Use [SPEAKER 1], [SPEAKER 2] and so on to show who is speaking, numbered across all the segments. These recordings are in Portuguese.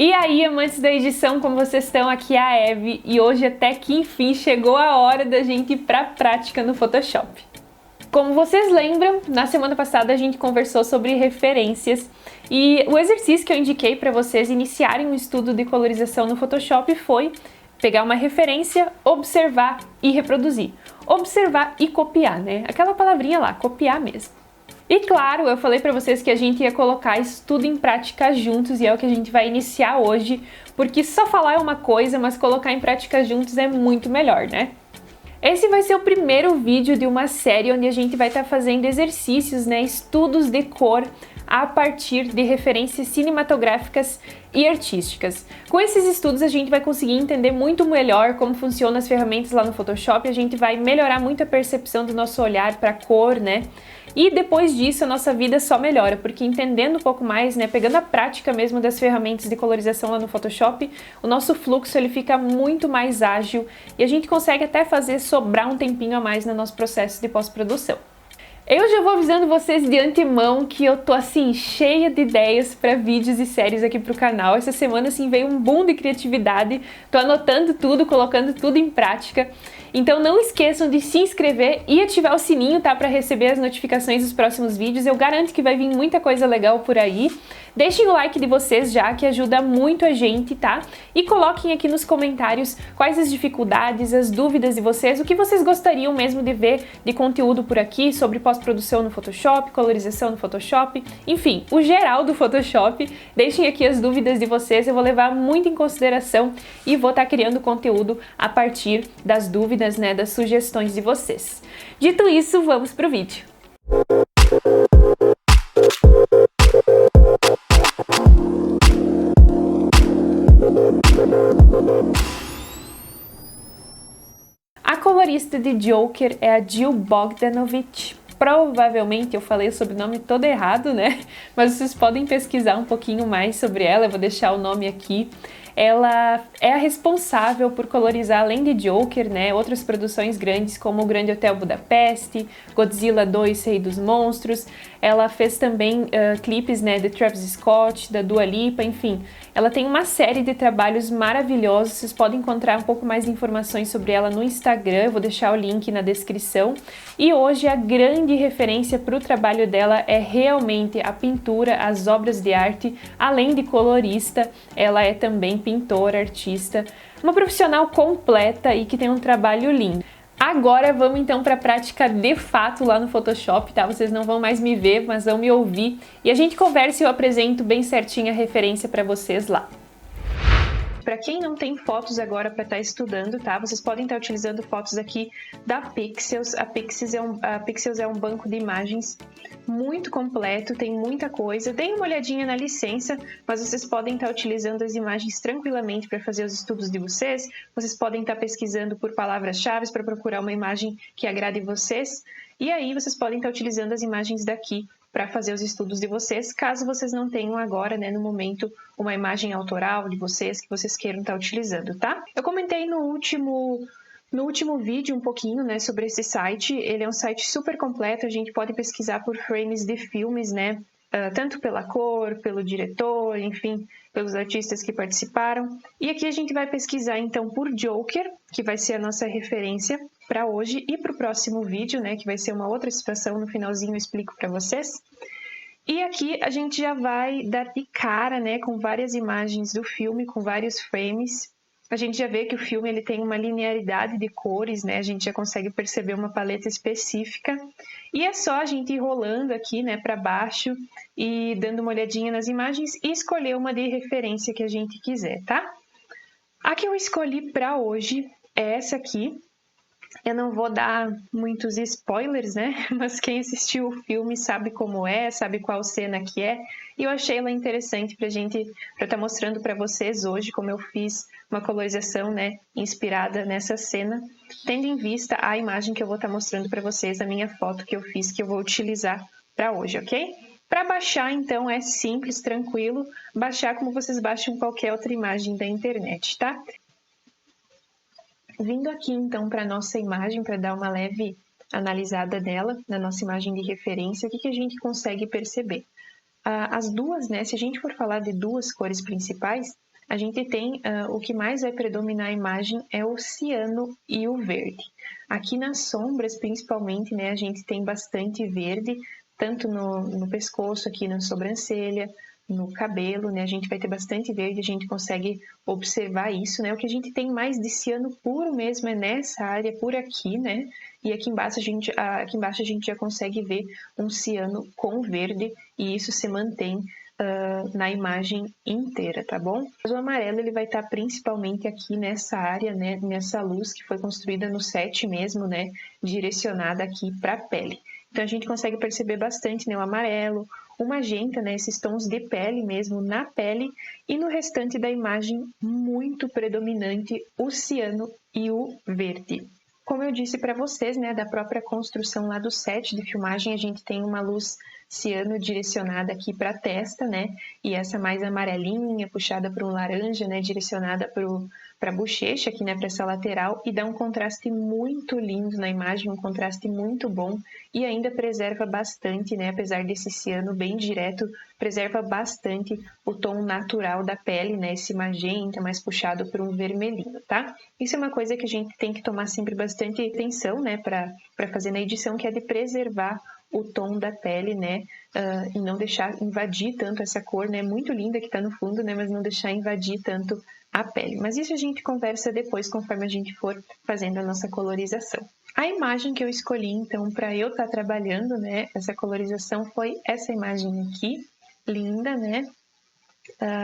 [SPEAKER 1] E aí, amantes da edição, como vocês estão? Aqui é a Eve e hoje até que enfim chegou a hora da gente ir pra prática no Photoshop. Como vocês lembram, na semana passada a gente conversou sobre referências e o exercício que eu indiquei para vocês iniciarem um estudo de colorização no Photoshop foi pegar uma referência, observar e reproduzir. Observar e copiar, né? Aquela palavrinha lá, copiar mesmo. E claro, eu falei pra vocês que a gente ia colocar isso tudo em prática juntos e é o que a gente vai iniciar hoje, porque só falar é uma coisa, mas colocar em prática juntos é muito melhor, né? Esse vai ser o primeiro vídeo de uma série onde a gente vai estar fazendo exercícios, né, estudos de cor a partir de referências cinematográficas e artísticas. Com esses estudos a gente vai conseguir entender muito melhor como funcionam as ferramentas lá no Photoshop, a gente vai melhorar muito a percepção do nosso olhar para a cor, né? E depois disso a nossa vida só melhora, porque entendendo um pouco mais, né, pegando a prática mesmo das ferramentas de colorização lá no Photoshop, o nosso fluxo ele fica muito mais ágil e a gente consegue até fazer sobrar um tempinho a mais no nosso processo de pós-produção. Eu já vou avisando vocês de antemão que eu tô assim cheia de ideias para vídeos e séries aqui pro canal. Essa semana assim veio um boom de criatividade, tô anotando tudo, colocando tudo em prática. Então não esqueçam de se inscrever e ativar o sininho, tá, para receber as notificações dos próximos vídeos. Eu garanto que vai vir muita coisa legal por aí. Deixem o like de vocês já, que ajuda muito a gente, tá? E coloquem aqui nos comentários quais as dificuldades, as dúvidas de vocês, o que vocês gostariam mesmo de ver de conteúdo por aqui sobre pós-produção no Photoshop, colorização no Photoshop, enfim, o geral do Photoshop. Deixem aqui as dúvidas de vocês, eu vou levar muito em consideração e vou estar criando conteúdo a partir das dúvidas, né, das sugestões de vocês. Dito isso, vamos pro vídeo. A colorista de Joker é a Jill Bogdanovich. Provavelmente eu falei o sobrenome todo errado, né? Mas vocês podem pesquisar um pouquinho mais sobre ela, eu vou deixar o nome aqui. Ela é a responsável por colorizar, além de Joker, né, outras produções grandes como o Grande Hotel Budapeste, Godzilla 2, Rei dos Monstros. Ela fez também clipes, né, de Travis Scott, da Dua Lipa, enfim. Ela tem uma série de trabalhos maravilhosos, vocês podem encontrar um pouco mais de informações sobre ela no Instagram, eu vou deixar o link na descrição. E hoje a grande referência para o trabalho dela é realmente a pintura, as obras de arte, além de colorista, ela é também pintora, artista, uma profissional completa e que tem um trabalho lindo. Agora vamos então para a prática de fato lá no Photoshop, tá? Vocês não vão mais me ver, mas vão me ouvir e a gente conversa e eu apresento bem certinho a referência para vocês lá. Para quem não tem fotos agora para estar estudando, tá? Vocês podem estar utilizando fotos aqui da Pixels. A Pixels é um banco de imagens muito completo, tem muita coisa. Deem uma olhadinha na licença, mas vocês podem estar utilizando as imagens tranquilamente para fazer os estudos de vocês. Vocês podem estar pesquisando por palavras-chave para procurar uma imagem que agrade vocês. E aí vocês podem estar utilizando as imagens daqui para fazer os estudos de vocês, caso vocês não tenham agora, né, no momento, uma imagem autoral de vocês que vocês queiram estar utilizando, tá? Eu comentei no último vídeo um pouquinho, né, sobre esse site. Ele é um site super completo, a gente pode pesquisar por frames de filmes, né, tanto pela cor, pelo diretor, enfim, pelos artistas que participaram. E aqui a gente vai pesquisar então por Joker, que vai ser a nossa referência para hoje e para o próximo vídeo, né, que vai ser uma outra situação, no finalzinho eu explico para vocês. E aqui a gente já vai dar de cara, né, com várias imagens do filme, com vários frames. A gente já vê que o filme ele tem uma linearidade de cores, né, a gente já consegue perceber uma paleta específica. E é só a gente ir rolando aqui, né, para baixo e dando uma olhadinha nas imagens e escolher uma de referência que a gente quiser, tá? A que eu escolhi para hoje é essa aqui. Eu não vou dar muitos spoilers, né? Mas quem assistiu o filme sabe como é, sabe qual cena que é. E eu achei ela interessante para estar mostrando para vocês hoje como eu fiz uma colorização, né, inspirada nessa cena, tendo em vista a imagem que eu vou estar mostrando para vocês, a minha foto que eu fiz, que eu vou utilizar para hoje, ok? Para baixar, então, é simples, tranquilo. Baixar como vocês baixam qualquer outra imagem da internet, tá? Vindo aqui então para a nossa imagem, para dar uma leve analisada dela, na nossa imagem de referência, o que a gente consegue perceber? As duas, né, se a gente for falar de duas cores principais, a gente tem o que mais vai predominar a imagem é o ciano e o verde. Aqui nas sombras, principalmente, né, a gente tem bastante verde, tanto no pescoço, aqui na sobrancelha, no cabelo, né, a gente vai ter bastante verde, a gente consegue observar isso, né, o que a gente tem mais de ciano puro mesmo é nessa área por aqui, né, e aqui embaixo a gente já consegue ver um ciano com verde, e isso se mantém na imagem inteira, tá bom? Mas o amarelo ele vai estar principalmente aqui nessa área, né, nessa luz que foi construída no set mesmo, né, direcionada aqui para a pele. Então a gente consegue perceber bastante, né, o amarelo, o magenta, né, esses tons de pele mesmo na pele, e no restante da imagem muito predominante o ciano e o verde. Como eu disse para vocês, né, da própria construção lá do set de filmagem, a gente tem uma luz ciano direcionada aqui para a testa, né, e essa mais amarelinha, puxada para um laranja, né, direcionada para a bochecha aqui, né, para essa lateral, e dá um contraste muito lindo na imagem, um contraste muito bom, e ainda preserva bastante, né, apesar desse ciano bem direto, preserva bastante o tom natural da pele, né, esse magenta mais puxado para um vermelhinho, tá? Isso é uma coisa que a gente tem que tomar sempre bastante atenção, né, para fazer na edição, que é de preservar o tom da pele, né, e não deixar invadir tanto essa cor, né, muito linda que está no fundo, né, mas não deixar invadir tanto a pele. Mas isso a gente conversa depois, conforme a gente for fazendo a nossa colorização. A imagem que eu escolhi, então, para eu estar trabalhando, né, essa colorização foi essa imagem aqui, linda, né,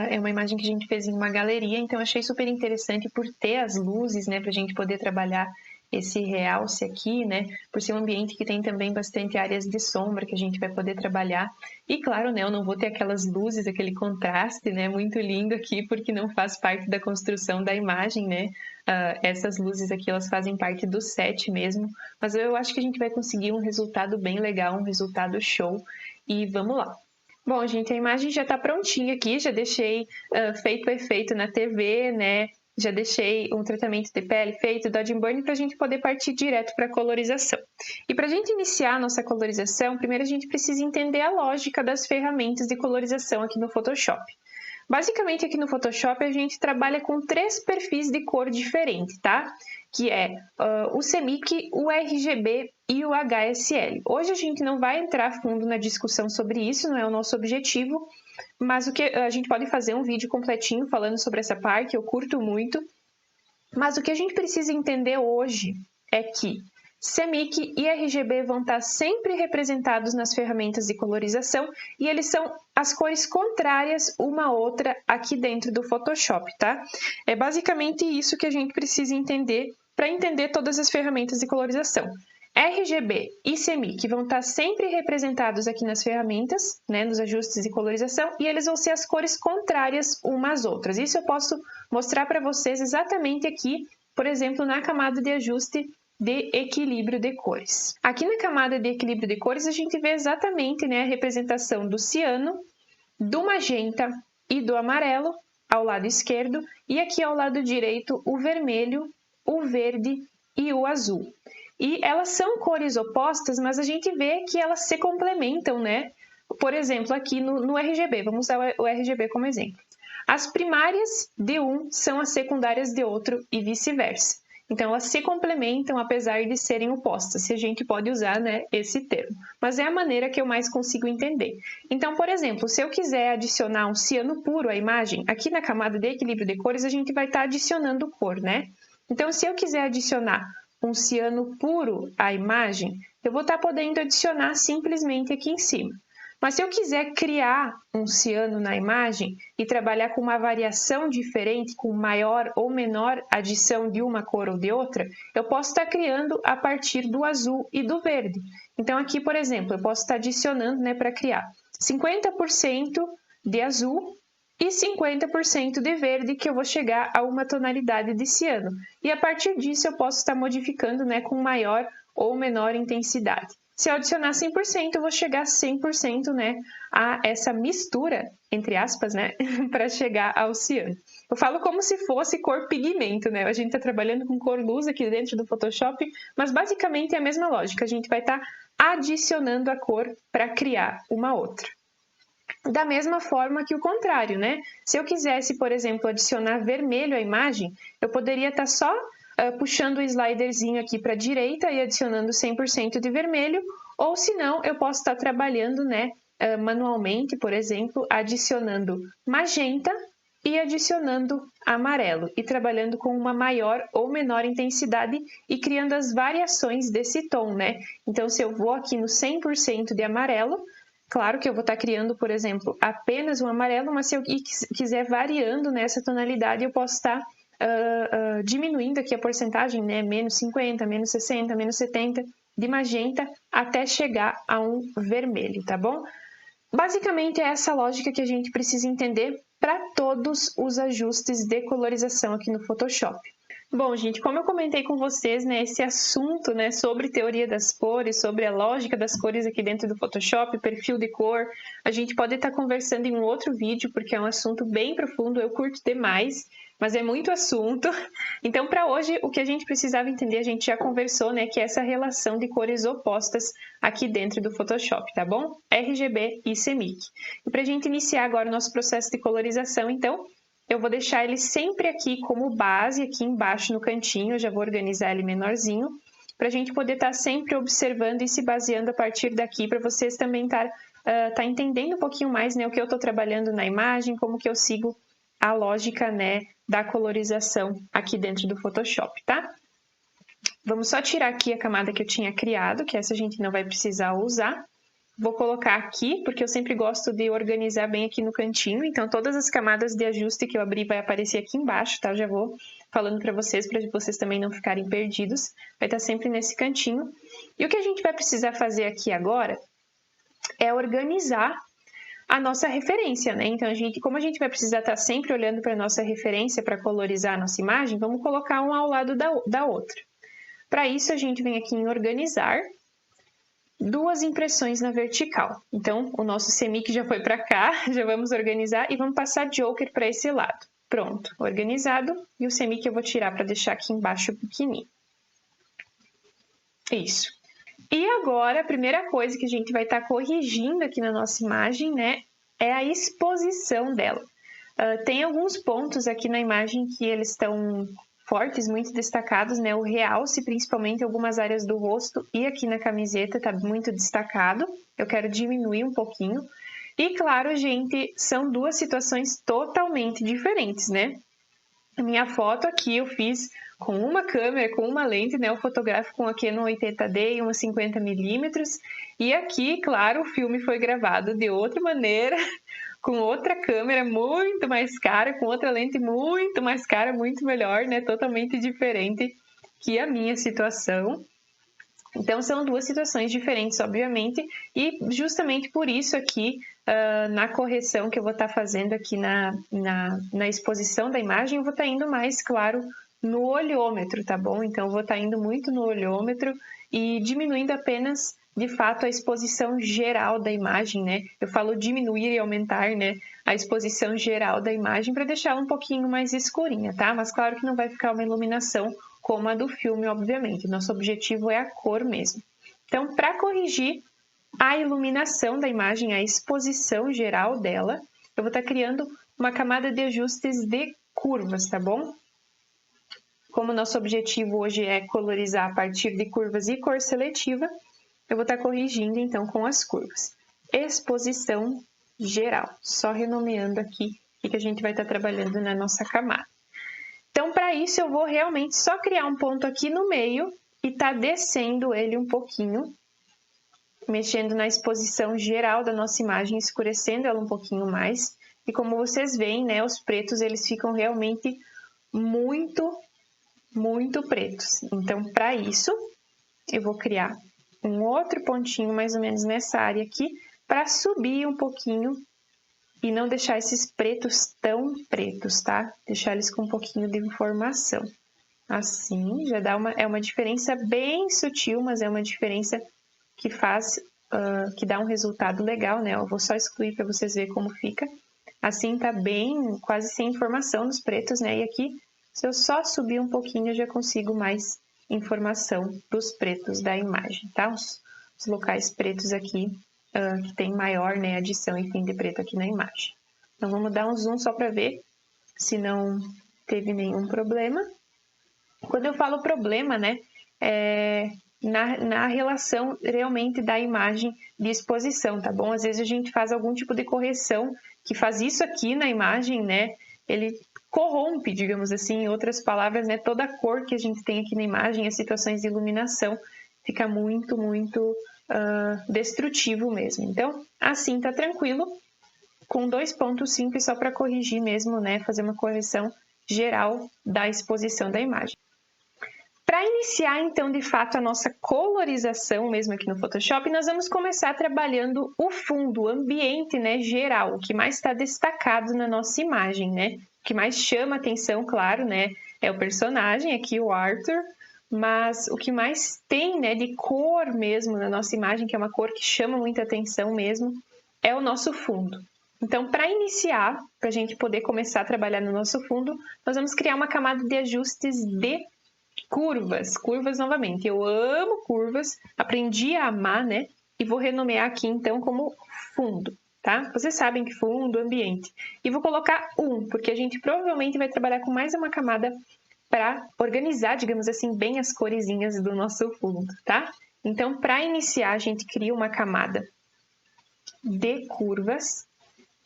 [SPEAKER 1] é uma imagem que a gente fez em uma galeria, então eu achei super interessante por ter as luzes, né, para a gente poder trabalhar esse realce aqui, né, por ser um ambiente que tem também bastante áreas de sombra que a gente vai poder trabalhar. E claro, né, eu não vou ter aquelas luzes, aquele contraste, né, muito lindo aqui, porque não faz parte da construção da imagem, né, essas luzes aqui, elas fazem parte do set mesmo, mas eu acho que a gente vai conseguir um resultado bem legal, um resultado show, e vamos lá. Bom, gente, a imagem já está prontinha aqui, já deixei feito o efeito na TV, né? Já deixei um tratamento de pele feito, dodge and burn, para a gente poder partir direto para a colorização. E para a gente iniciar a nossa colorização, primeiro a gente precisa entender a lógica das ferramentas de colorização aqui no Photoshop. Basicamente, aqui no Photoshop, a gente trabalha com 3 perfis de cor diferentes, tá? Que é o CMYK, o RGB e o HSL. Hoje a gente não vai entrar a fundo na discussão sobre isso, não é o nosso objetivo, mas o que a gente pode fazer um vídeo completinho falando sobre essa parte, eu curto muito. Mas o que a gente precisa entender hoje é que CMYK e RGB vão estar sempre representados nas ferramentas de colorização e eles são as cores contrárias uma à outra aqui dentro do Photoshop, tá? É basicamente isso que a gente precisa entender para entender todas as ferramentas de colorização. RGB e CMYK vão estar sempre representados aqui nas ferramentas, né, nos ajustes de colorização, e eles vão ser as cores contrárias umas às outras. Isso eu posso mostrar para vocês exatamente aqui, por exemplo, na camada de ajuste de equilíbrio de cores. Aqui na camada de equilíbrio de cores, a gente vê exatamente, né, a representação do ciano, do magenta e do amarelo ao lado esquerdo, e aqui ao lado direito o vermelho, o verde e o azul. E elas são cores opostas, mas a gente vê que elas se complementam, né? Por exemplo, aqui no RGB, vamos usar o RGB como exemplo. As primárias de um são as secundárias de outro e vice-versa. Então, elas se complementam apesar de serem opostas, se a gente pode usar, né, esse termo. Mas é a maneira que eu mais consigo entender. Então, por exemplo, se eu quiser adicionar um ciano puro à imagem, aqui na camada de equilíbrio de cores, a gente vai estar adicionando cor, né? Então, se eu quiser adicionar um ciano puro à imagem, eu vou estar podendo adicionar simplesmente aqui em cima. Mas se eu quiser criar um ciano na imagem e trabalhar com uma variação diferente, com maior ou menor adição de uma cor ou de outra, eu posso estar criando a partir do azul e do verde. Então aqui, por exemplo, eu posso estar adicionando, né, para criar 50% de azul e 50% de verde, que eu vou chegar a uma tonalidade de ciano. E a partir disso eu posso estar modificando, né, com maior ou menor intensidade. Se eu adicionar 100%, eu vou chegar a 100%, né, a essa mistura, entre aspas, né, para chegar ao ciano. Eu falo como se fosse cor pigmento, né? A gente está trabalhando com cor luz aqui dentro do Photoshop, mas basicamente é a mesma lógica. A gente vai estar adicionando a cor para criar uma outra. Da mesma forma que o contrário, né? Se eu quisesse, por exemplo, adicionar vermelho à imagem, eu poderia estar só puxando o sliderzinho aqui para a direita e adicionando 100% de vermelho, ou se não, eu posso estar trabalhando, né, manualmente, por exemplo, adicionando magenta e adicionando amarelo, e trabalhando com uma maior ou menor intensidade e criando as variações desse tom, né? Então, se eu vou aqui no 100% de amarelo, claro que eu vou estar criando, por exemplo, apenas um amarelo, mas se eu quiser variando nessa tonalidade, eu posso estar diminuindo aqui a porcentagem, né? Menos 50, menos 60, menos 70 de magenta até chegar a um vermelho, tá bom? Basicamente é essa lógica que a gente precisa entender para todos os ajustes de colorização aqui no Photoshop. Bom, gente, como eu comentei com vocês, né, esse assunto, né, sobre teoria das cores, sobre a lógica das cores aqui dentro do Photoshop, perfil de cor, a gente pode estar conversando em um outro vídeo, porque é um assunto bem profundo, eu curto demais, mas é muito assunto. Então, para hoje, o que a gente precisava entender, a gente já conversou, né, que é essa relação de cores opostas aqui dentro do Photoshop, tá bom? RGB e CMYK. E para a gente iniciar agora o nosso processo de colorização, então, eu vou deixar ele sempre aqui como base, aqui embaixo no cantinho, eu já vou organizar ele menorzinho, para a gente poder estar sempre observando e se baseando a partir daqui, para vocês também estar entendendo um pouquinho mais, né, o que eu estou trabalhando na imagem, como que eu sigo a lógica, né, da colorização aqui dentro do Photoshop, tá? Vamos só tirar aqui a camada que eu tinha criado, que essa a gente não vai precisar usar. Vou colocar aqui, porque eu sempre gosto de organizar bem aqui no cantinho, então todas as camadas de ajuste que eu abrir vai aparecer aqui embaixo, tá? Eu já vou falando para vocês também não ficarem perdidos. Vai estar sempre nesse cantinho. E o que a gente vai precisar fazer aqui agora é organizar a nossa referência, né? Então, como a gente vai precisar estar sempre olhando para a nossa referência para colorizar a nossa imagem, vamos colocar uma ao lado da outra. Para isso, a gente vem aqui em organizar, duas impressões na vertical. Então, o nosso CMYK já foi para cá, já vamos organizar e vamos passar Joker para esse lado. Pronto, organizado. E o CMYK eu vou tirar para deixar aqui embaixo pequenininho. Isso. E agora, a primeira coisa que a gente vai estar corrigindo aqui na nossa imagem, né, é a exposição dela. Tem alguns pontos aqui na imagem que eles estão fortes, muito destacados, né? O realce, principalmente em algumas áreas do rosto e aqui na camiseta, tá muito destacado. Eu quero diminuir um pouquinho. E claro, gente, são duas situações totalmente diferentes, né? A minha foto aqui eu fiz com uma câmera, com uma lente, né? Eu fotografo com a Canon 80D e uma 50mm. E aqui, claro, o filme foi gravado de outra maneira, com outra câmera muito mais cara, com outra lente muito mais cara, muito melhor, né? Totalmente diferente que a minha situação. Então, são duas situações diferentes, obviamente, e justamente por isso aqui, na correção que eu vou estar fazendo aqui na exposição da imagem, eu vou estar indo mais, claro, no olhômetro, tá bom? Então, eu vou estar indo muito no olhômetro e diminuindo apenas, de fato, a exposição geral da imagem, né? Eu falo diminuir e aumentar, né? A exposição geral da imagem para deixá-la um pouquinho mais escurinha, tá? Mas claro que não vai ficar uma iluminação como a do filme, obviamente. Nosso objetivo é a cor mesmo. Então, para corrigir a iluminação da imagem, a exposição geral dela, eu vou estar criando uma camada de ajustes de curvas, tá bom? Como nosso objetivo hoje é colorizar a partir de curvas e cor seletiva, eu vou estar corrigindo então com as curvas. Exposição geral, só renomeando aqui o que a gente vai estar trabalhando na nossa camada. Então, para isso, eu vou realmente só criar um ponto aqui no meio e tá descendo ele um pouquinho, mexendo na exposição geral da nossa imagem, escurecendo ela um pouquinho mais. E como vocês veem, né, os pretos, eles ficam realmente muito, muito pretos. Então, para isso, eu vou criar um outro pontinho mais ou menos nessa área aqui, para subir um pouquinho e não deixar esses pretos tão pretos, tá? Deixar eles com um pouquinho de informação. Assim, já dá uma diferença bem sutil, mas é uma diferença que faz, que dá um resultado legal, né? Eu vou só excluir para vocês verem como fica. Assim tá bem, quase sem informação nos pretos, né? E aqui, se eu só subir um pouquinho, eu já consigo mais informação dos pretos da imagem, tá? Os locais pretos aqui que tem maior, né, adição, enfim, de preto aqui na imagem. Então, vamos dar um zoom só para ver se não teve nenhum problema. Quando eu falo problema, né, na relação realmente da imagem de exposição, tá bom? Às vezes a gente faz algum tipo de correção que faz isso aqui na imagem, né, ele corrompe, digamos assim, em outras palavras, né, toda a cor que a gente tem aqui na imagem, as situações de iluminação, fica muito, muito destrutivo mesmo. Então, assim tá tranquilo, com 2 pontos simples só para corrigir mesmo, né, fazer uma correção geral da exposição da imagem. Para iniciar, então, de fato, a nossa colorização, mesmo aqui no Photoshop, nós vamos começar trabalhando o fundo, o ambiente, né, geral, o que mais está destacado na nossa imagem, né? O que mais chama atenção, claro, né, é o personagem, aqui o Arthur, mas o que mais tem, né, de cor mesmo na nossa imagem, que é uma cor que chama muita atenção mesmo, é o nosso fundo. Então, para iniciar, para a gente poder começar a trabalhar no nosso fundo, nós vamos criar uma camada de ajustes de curvas novamente. Eu amo curvas, aprendi a amar, né? E vou renomear aqui então como fundo, tá? Vocês sabem que fundo, ambiente. E vou colocar 1, porque a gente provavelmente vai trabalhar com mais uma camada para organizar, digamos assim, bem as coresinhas do nosso fundo, tá? Então, para iniciar, a gente cria uma camada de curvas.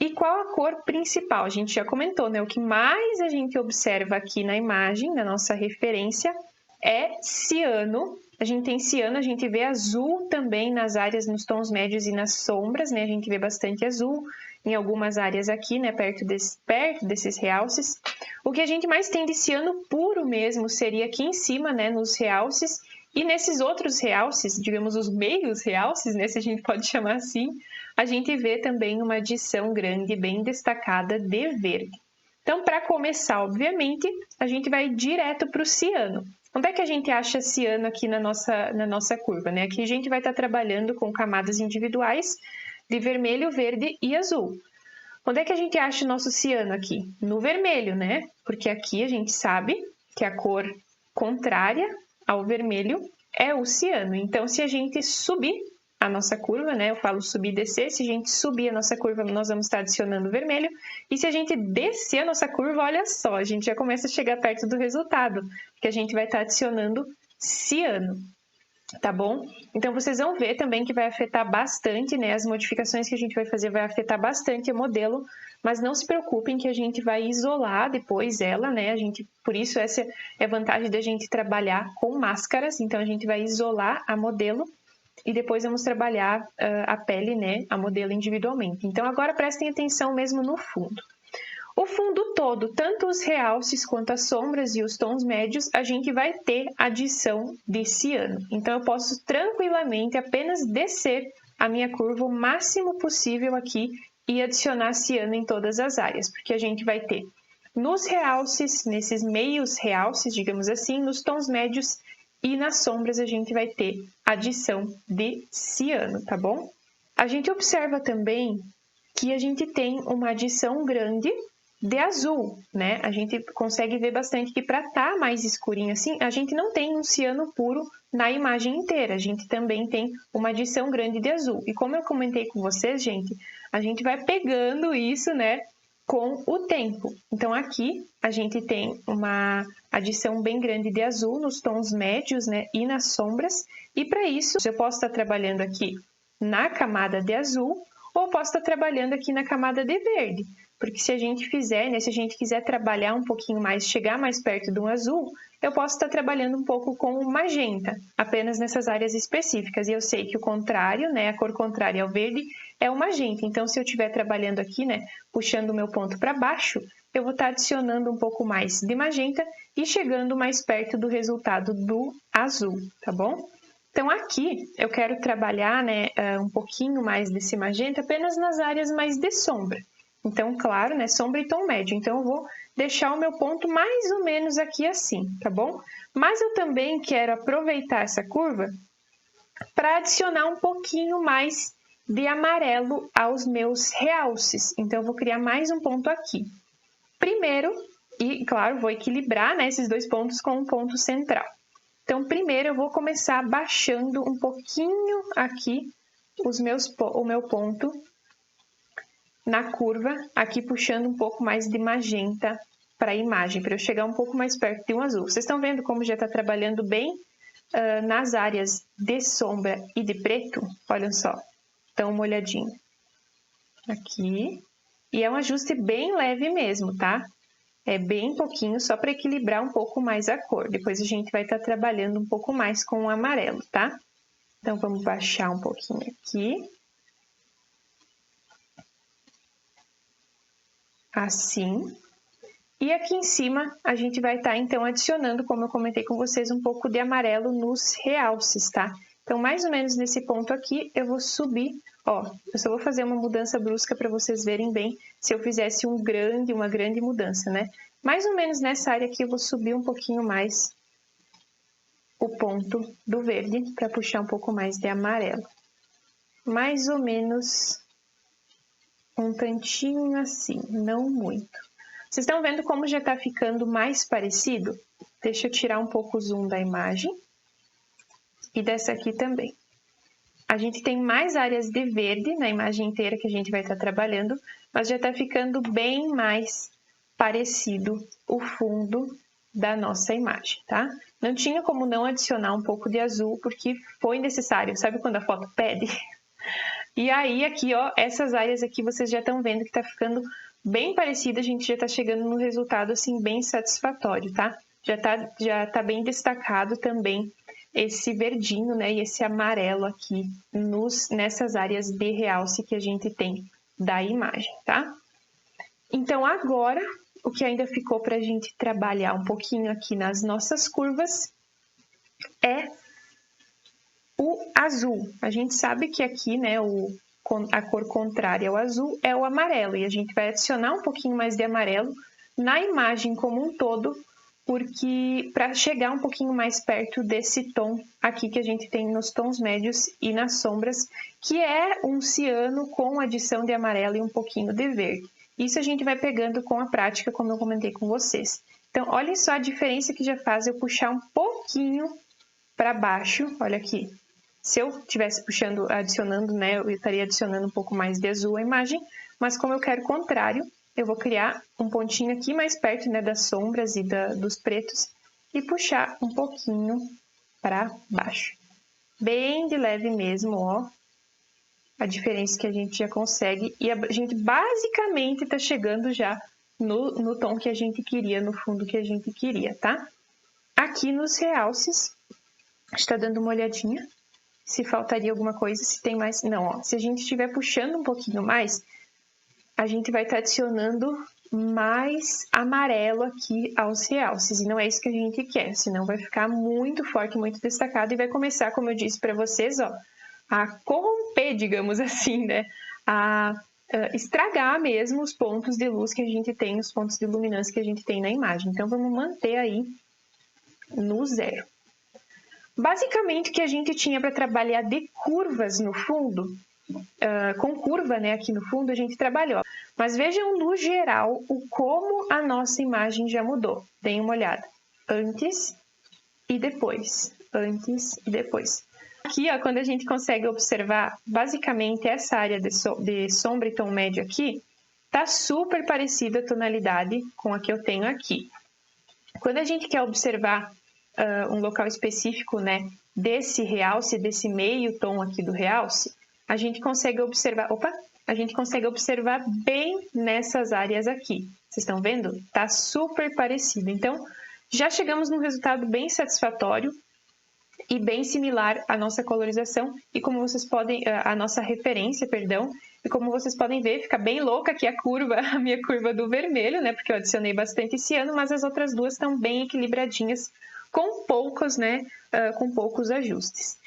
[SPEAKER 1] E qual a cor principal? A gente já comentou, né? O que mais a gente observa aqui na imagem, na nossa referência, é ciano. A gente tem ciano, a gente vê azul também nas áreas, nos tons médios e nas sombras, né? A gente vê bastante azul em algumas áreas aqui, né? Perto desses realces. O que a gente mais tem de ciano puro mesmo seria aqui em cima, né? Nos realces. E nesses outros realces, digamos os meios realces, né? Se a gente pode chamar assim, a gente vê também uma adição grande, bem destacada de verde. Então, para começar, obviamente, a gente vai direto para o ciano. Onde é que a gente acha ciano aqui na nossa curva, né? Aqui a gente vai estar trabalhando com camadas individuais de vermelho, verde e azul. Onde é que a gente acha o nosso ciano aqui? No vermelho, né? Porque aqui a gente sabe que a cor contrária ao vermelho é o ciano. Então, se a gente subir a nossa curva, né? Eu falo subir e descer. Se a gente subir a nossa curva, nós vamos estar adicionando vermelho. E se a gente descer a nossa curva, olha só, a gente já começa a chegar perto do resultado, porque a gente vai estar adicionando ciano, tá bom? Então, vocês vão ver também que vai afetar bastante, né? As modificações que a gente vai fazer vai afetar bastante o modelo, mas não se preocupem que a gente vai isolar depois ela, né? Por isso, essa é a vantagem da gente trabalhar com máscaras. Então, a gente vai isolar a modelo e depois vamos trabalhar a pele, né, a modelo individualmente. Então, agora prestem atenção mesmo no fundo. O fundo todo, tanto os realces quanto as sombras e os tons médios, a gente vai ter adição de ciano. Então, eu posso tranquilamente apenas descer a minha curva o máximo possível aqui e adicionar ciano em todas as áreas, porque a gente vai ter nos realces, nesses meios realces, digamos assim, nos tons médios e nas sombras a gente vai ter adição de ciano, tá bom? A gente observa também que a gente tem uma adição grande de azul, né? A gente consegue ver bastante que para estar mais escurinho assim, a gente não tem um ciano puro na imagem inteira, a gente também tem uma adição grande de azul. E como eu comentei com vocês, gente, a gente vai pegando isso, né, com o tempo. Então, aqui a gente tem uma adição bem grande de azul nos tons médios, né, e nas sombras. E para isso, eu posso estar trabalhando aqui na camada de azul ou posso estar trabalhando aqui na camada de verde. Porque se a gente fizer, né, se a gente quiser trabalhar um pouquinho mais, chegar mais perto de um azul, eu posso estar trabalhando um pouco com o magenta, apenas nessas áreas específicas. E eu sei que o contrário, né, a cor contrária ao verde, é o magenta. Então, se eu estiver trabalhando aqui, né, puxando o meu ponto para baixo, eu vou estar adicionando um pouco mais de magenta e chegando mais perto do resultado do azul, tá bom? Então, aqui eu quero trabalhar, né, um pouquinho mais desse magenta apenas nas áreas mais de sombra. Então, claro, né, sombra e tom médio. Então, eu vou deixar o meu ponto mais ou menos aqui assim, tá bom? Mas eu também quero aproveitar essa curva para adicionar um pouquinho mais de amarelo aos meus realces. Então, eu vou criar mais um ponto aqui. Primeiro, e claro, vou equilibrar, né, esses dois pontos com um ponto central. Então, primeiro eu vou começar baixando um pouquinho aqui o meu ponto na curva, aqui puxando um pouco mais de magenta para a imagem, para eu chegar um pouco mais perto de um azul. Vocês estão vendo como já está trabalhando bem nas áreas de sombra e de preto? Olhem só, dão uma olhadinha. Aqui. E é um ajuste bem leve mesmo, tá? É bem pouquinho, só para equilibrar um pouco mais a cor. Depois a gente vai estar trabalhando um pouco mais com o amarelo, tá? Então, vamos baixar um pouquinho aqui. Assim. E aqui em cima, a gente vai estar, então, adicionando, como eu comentei com vocês, um pouco de amarelo nos realces, tá? Então, mais ou menos nesse ponto aqui, eu vou subir, ó, eu só vou fazer uma mudança brusca para vocês verem bem se eu fizesse uma grande mudança, né? Mais ou menos nessa área aqui, eu vou subir um pouquinho mais o ponto do verde para puxar um pouco mais de amarelo. Mais ou menos um tantinho assim, não muito. Vocês estão vendo como já está ficando mais parecido? Deixa eu tirar um pouco o zoom da imagem. E dessa aqui também. A gente tem mais áreas de verde na imagem inteira que a gente vai estar trabalhando, mas já está ficando bem mais parecido o fundo da nossa imagem, tá? Não tinha como não adicionar um pouco de azul, porque foi necessário. Sabe quando a foto pede? E aí, aqui, ó, essas áreas aqui vocês já estão vendo que tá ficando bem parecida, a gente já tá chegando num resultado, assim, bem satisfatório, tá? Já tá bem destacado também esse verdinho, né, e esse amarelo aqui nessas áreas de realce que a gente tem da imagem, tá? Então, agora, o que ainda ficou pra gente trabalhar um pouquinho aqui nas nossas curvas é o azul. A gente sabe que aqui, né, a cor contrária ao azul é o amarelo, e a gente vai adicionar um pouquinho mais de amarelo na imagem como um todo, porque para chegar um pouquinho mais perto desse tom aqui que a gente tem nos tons médios e nas sombras, que é um ciano com adição de amarelo e um pouquinho de verde. Isso a gente vai pegando com a prática, como eu comentei com vocês. Então, olhem só a diferença que já faz eu puxar um pouquinho para baixo, olha aqui. Se eu estivesse puxando, adicionando, né, eu estaria adicionando um pouco mais de azul à imagem, mas como eu quero o contrário, eu vou criar um pontinho aqui mais perto, né, das sombras e dos pretos e puxar um pouquinho para baixo. Bem de leve mesmo, ó, a diferença que a gente já consegue e a gente basicamente está chegando já no tom que a gente queria, no fundo que a gente queria, tá? Aqui nos realces, está dando uma olhadinha. Se faltaria alguma coisa, se tem mais... Não, ó, se a gente estiver puxando um pouquinho mais, a gente vai estar adicionando mais amarelo aqui aos realces. E não é isso que a gente quer, senão vai ficar muito forte, muito destacado. E vai começar, como eu disse para vocês, ó, a corromper, digamos assim, né? A estragar mesmo os pontos de luz que a gente tem, os pontos de luminância que a gente tem na imagem. Então, vamos manter aí no 0. Basicamente, o que a gente tinha para trabalhar de curvas no fundo, com curva, né, aqui no fundo, a gente trabalhou. Mas vejam no geral como a nossa imagem já mudou. Deem uma olhada. Antes e depois. Antes e depois. Aqui, ó, quando a gente consegue observar, basicamente, essa área de sombra e tom médio aqui, tá super parecida a tonalidade com a que eu tenho aqui. Quando a gente quer observar um local específico, né, desse realce, desse meio tom aqui do realce, a gente consegue observar, a gente consegue observar bem nessas áreas aqui. Vocês estão vendo? Tá super parecido. Então, já chegamos num resultado bem satisfatório e bem similar à nossa colorização e como vocês podem, a nossa referência, perdão, e como vocês podem ver, fica bem louca aqui a curva, a minha curva do vermelho, né, porque eu adicionei bastante esse ano, mas as outras duas estão bem equilibradinhas, com poucos, né, com poucos ajustes.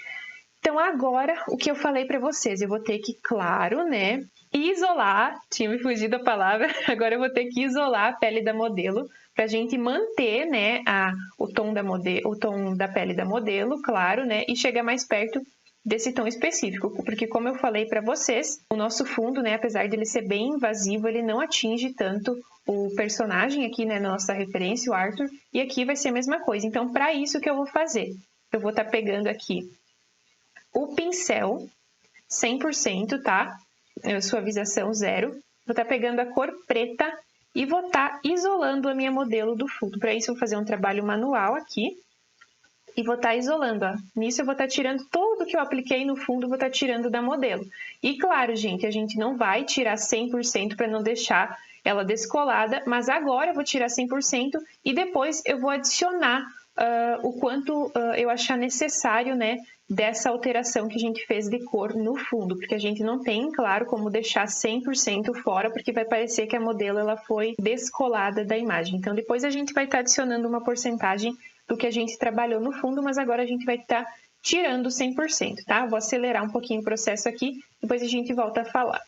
[SPEAKER 1] Então, agora, o que eu falei para vocês, eu vou ter que, claro, né, isolar, tinha me fugido a palavra, agora eu vou ter que isolar a pele da modelo, para a gente manter, né, o tom da pele da modelo, claro, né, e chegar mais perto desse tom específico, porque como eu falei para vocês, o nosso fundo, né, apesar dele ser bem invasivo, ele não atinge tanto o personagem aqui, né, na nossa referência, o Arthur, e aqui vai ser a mesma coisa. Então, para isso que eu vou fazer, eu vou estar pegando aqui o pincel. 100%, tá? Suavização 0. Vou estar pegando a cor preta e vou estar isolando a minha modelo do fundo. Para isso, eu vou fazer um trabalho manual aqui. E vou estar isolando, ó. Nisso eu vou estar tirando tudo que eu apliquei no fundo, vou estar tirando da modelo. E claro, gente, a gente não vai tirar 100% para não deixar ela descolada, mas agora eu vou tirar 100% e depois eu vou adicionar o quanto eu achar necessário, né, dessa alteração que a gente fez de cor no fundo, porque a gente não tem, claro, como deixar 100% fora, porque vai parecer que a modelo ela foi descolada da imagem. Então, depois a gente vai estar adicionando uma porcentagem do que a gente trabalhou no fundo, mas agora a gente vai estar tirando 100%, tá? Vou acelerar um pouquinho o processo aqui, depois a gente volta a falar.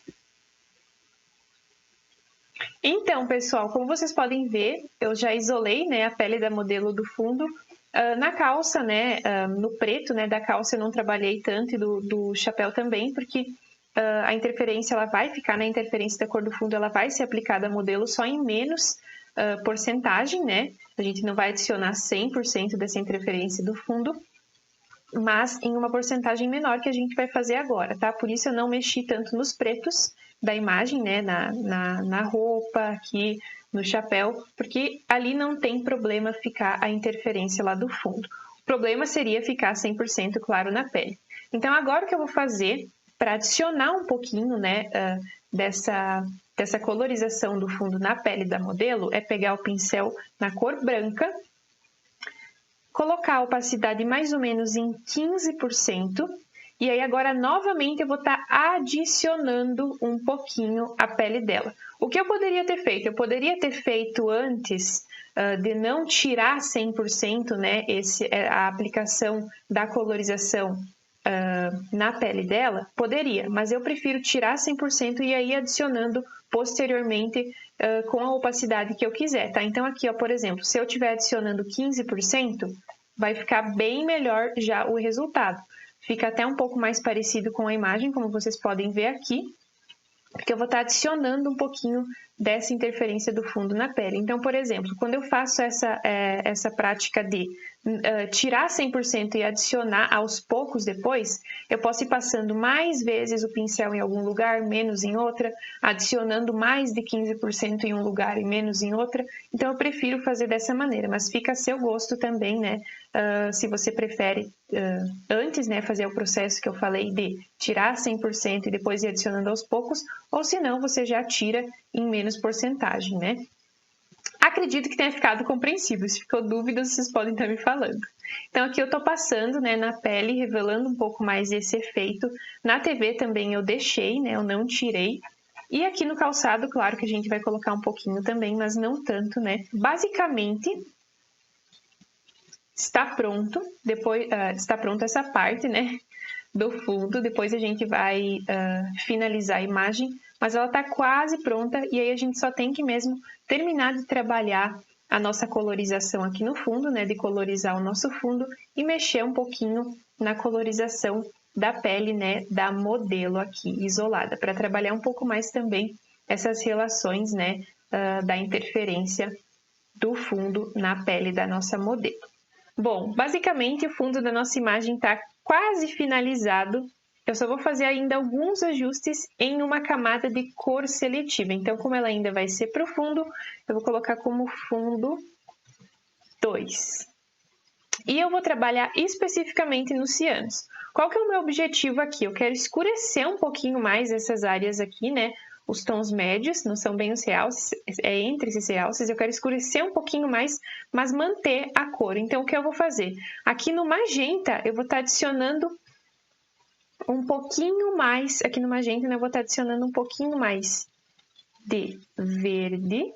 [SPEAKER 1] Então, pessoal, como vocês podem ver, eu já isolei, né, a pele da modelo do fundo. Na calça, né, no preto, né, da calça eu não trabalhei tanto e do chapéu também, porque a interferência ela vai ficar na interferência da cor do fundo, ela vai ser aplicada a modelo só em menos porcentagem, né? A gente não vai adicionar 100% dessa interferência do fundo, mas em uma porcentagem menor que a gente vai fazer agora, tá? Por isso eu não mexi tanto nos pretos da imagem, né? Na roupa, aqui no chapéu, porque ali não tem problema ficar a interferência lá do fundo. O problema seria ficar 100% claro na pele. Então, agora o que eu vou fazer para adicionar um pouquinho, né, dessa colorização do fundo na pele da modelo é pegar o pincel na cor branca, colocar a opacidade mais ou menos em 15%, e aí agora novamente eu vou estar adicionando um pouquinho a pele dela. O que eu poderia ter feito? Eu poderia ter feito antes de não tirar 100%, né, a aplicação da colorização na pele dela? Poderia, mas eu prefiro tirar 100% e aí adicionando posteriormente com a opacidade que eu quiser, tá? Então aqui, ó, por exemplo, se eu estiver adicionando 15%, vai ficar bem melhor já o resultado. Fica até um pouco mais parecido com a imagem, como vocês podem ver aqui, porque eu vou estar adicionando um pouquinho dessa interferência do fundo na pele. Então, por exemplo, quando eu faço essa prática de tirar 100% e adicionar aos poucos depois, eu posso ir passando mais vezes o pincel em algum lugar, menos em outra, adicionando mais de 15% em um lugar e menos em outra. Então, eu prefiro fazer dessa maneira, mas fica a seu gosto também, né? Se você prefere antes, né, fazer o processo que eu falei de tirar 100% e depois ir adicionando aos poucos, ou se não, você já tira em menos porcentagem, né? Acredito que tenha ficado compreensível. Se ficou dúvida, vocês podem estar me falando. Então, aqui eu tô passando, né, na pele, revelando um pouco mais esse efeito. Na TV também eu deixei, né, eu não tirei. E aqui no calçado, claro que a gente vai colocar um pouquinho também, mas não tanto, né? Basicamente, está pronto. Depois, está pronta essa parte, né, do fundo. Depois a gente vai finalizar a imagem, mas ela está quase pronta e aí a gente só tem que mesmo terminar de trabalhar a nossa colorização aqui no fundo, né, de colorizar o nosso fundo e mexer um pouquinho na colorização da pele, né, da modelo aqui isolada, para trabalhar um pouco mais também essas relações, né, da interferência do fundo na pele da nossa modelo. Bom, basicamente o fundo da nossa imagem está quase finalizado. Eu só vou fazer ainda alguns ajustes em uma camada de cor seletiva. Então, como ela ainda vai ser profundo, eu vou colocar como fundo 2. E eu vou trabalhar especificamente nos cianos. Qual que é o meu objetivo aqui? Eu quero escurecer um pouquinho mais essas áreas aqui, né? Os tons médios, não são bem os realces, é entre esses realces, eu quero escurecer um pouquinho mais, mas manter a cor. Então, o que eu vou fazer? Aqui no magenta, eu vou estar adicionando um pouquinho mais, aqui no magenta, né, eu vou estar adicionando um pouquinho mais de verde.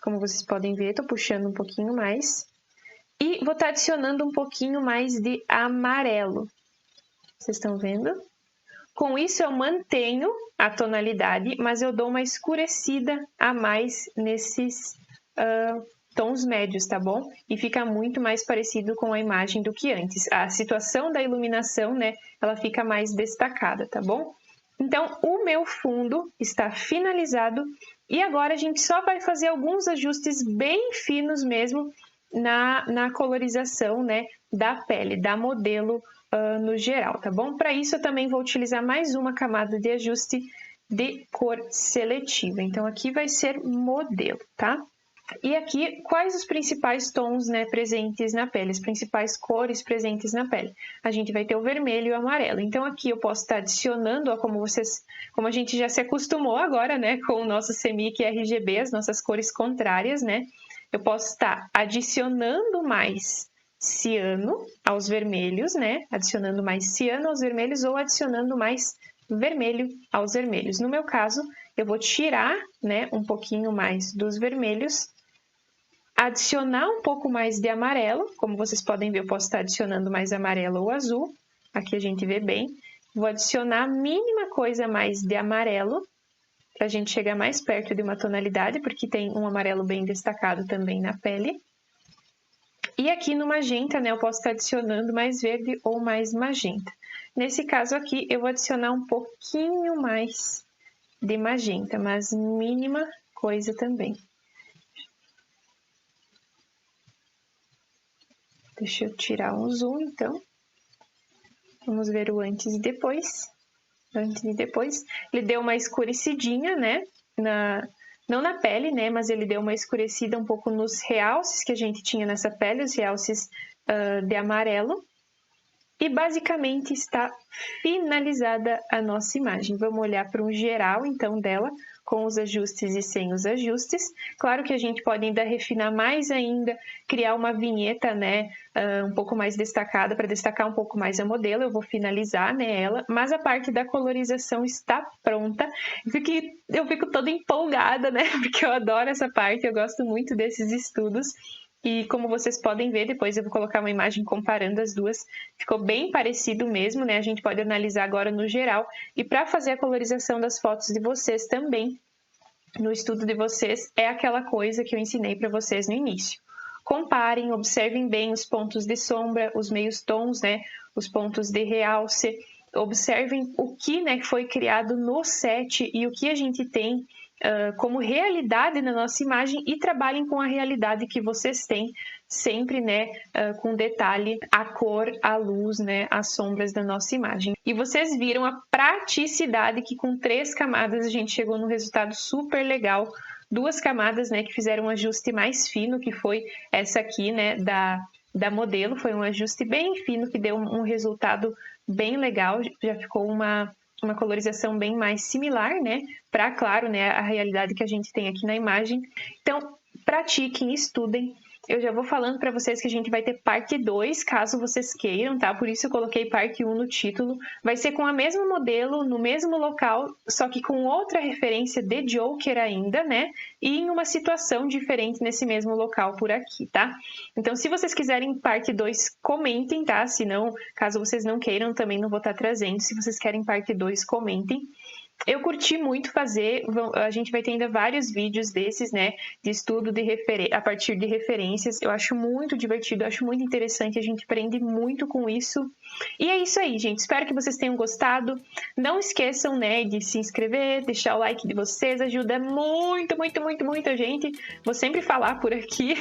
[SPEAKER 1] Como vocês podem ver, estou puxando um pouquinho mais. E vou estar adicionando um pouquinho mais de amarelo. Vocês estão vendo? Com isso, eu mantenho a tonalidade, mas eu dou uma escurecida a mais nesses tons médios, tá bom? E fica muito mais parecido com a imagem do que antes. A situação da iluminação, né, ela fica mais destacada, tá bom? Então, o meu fundo está finalizado e agora a gente só vai fazer alguns ajustes bem finos mesmo na colorização, né, da pele, da modelo no geral, tá bom? Para isso eu também vou utilizar mais uma camada de ajuste de cor seletiva. Então aqui vai ser modelo, tá? E aqui, quais os principais tons, né, presentes na pele, as principais cores presentes na pele? A gente vai ter o vermelho e o amarelo. Então aqui eu posso estar adicionando, ó, como a gente já se acostumou agora, né, com o nosso CMYK RGB, as nossas cores contrárias, né? Eu posso estar adicionando mais ciano aos vermelhos, né? Adicionando mais ciano aos vermelhos ou adicionando mais vermelho aos vermelhos. No meu caso, eu vou tirar, né, um pouquinho mais dos vermelhos, adicionar um pouco mais de amarelo. Como vocês podem ver, eu posso estar adicionando mais amarelo ou azul. Aqui a gente vê bem. Vou adicionar a mínima coisa mais de amarelo, para a gente chegar mais perto de uma tonalidade, porque tem um amarelo bem destacado também na pele. E aqui no magenta, né, eu posso estar adicionando mais verde ou mais magenta. Nesse caso aqui, eu vou adicionar um pouquinho mais de magenta, mas mínima coisa também. Deixa eu tirar um zoom, então. Vamos ver o antes e depois. Antes e depois. Ele deu uma escurecidinha, né? Não na pele, né? Mas ele deu uma escurecida um pouco nos realces que a gente tinha nessa pele, os realces de amarelo. E basicamente está finalizada a nossa imagem. Vamos olhar para um geral, então, dela, com os ajustes e sem os ajustes. Claro que a gente pode ainda refinar mais ainda, criar uma vinheta, né, um pouco mais destacada, para destacar um pouco mais a modelo. Eu vou finalizar, né, ela, mas a parte da colorização está pronta. Eu fico toda empolgada, né, porque eu adoro essa parte, eu gosto muito desses estudos. E como vocês podem ver, depois eu vou colocar uma imagem comparando as duas. Ficou bem parecido mesmo, né? A gente pode analisar agora no geral. E para fazer a colorização das fotos de vocês também, no estudo de vocês, é aquela coisa que eu ensinei para vocês no início. Comparem, observem bem os pontos de sombra, os meios tons, né? Os pontos de realce. Observem o que, né, foi criado no set e o que a gente tem como realidade na nossa imagem, e trabalhem com a realidade que vocês têm, sempre, né, com detalhe, a cor, a luz, né, as sombras da nossa imagem. E vocês viram a praticidade que com 3 camadas a gente chegou num resultado super legal. 2 camadas, né, que fizeram um ajuste mais fino, que foi essa aqui, né, da modelo, foi um ajuste bem fino que deu um resultado bem legal, já ficou uma colorização bem mais similar, né? Para, claro, né, a realidade que a gente tem aqui na imagem. Então, pratiquem, estudem. Eu já vou falando para vocês que a gente vai ter parte 2, caso vocês queiram, tá? Por isso eu coloquei parte 1 no título. Vai ser com a mesma modelo, no mesmo local, só que com outra referência de Joker ainda, né? E em uma situação diferente nesse mesmo local por aqui, tá? Então, se vocês quiserem parte 2, comentem, tá? Se não, caso vocês não queiram, também não vou estar trazendo. Se vocês querem parte 2, comentem. Eu curti muito fazer, a gente vai ter ainda vários vídeos desses, né, de estudo a partir de referências. Eu acho muito divertido, eu acho muito interessante, a gente aprende muito com isso. E é isso aí, gente. Espero que vocês tenham gostado. Não esqueçam, né, de se inscrever, deixar o like de vocês, ajuda muito, muito, muito, muito a gente. Vou sempre falar por aqui.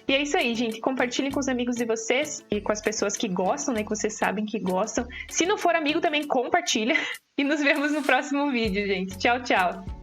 [SPEAKER 1] E é isso aí, gente. Compartilhem com os amigos de vocês e com as pessoas que gostam, né, que vocês sabem que gostam. Se não for amigo, também compartilha. E nos vemos no próximo vídeo, gente. Tchau, tchau!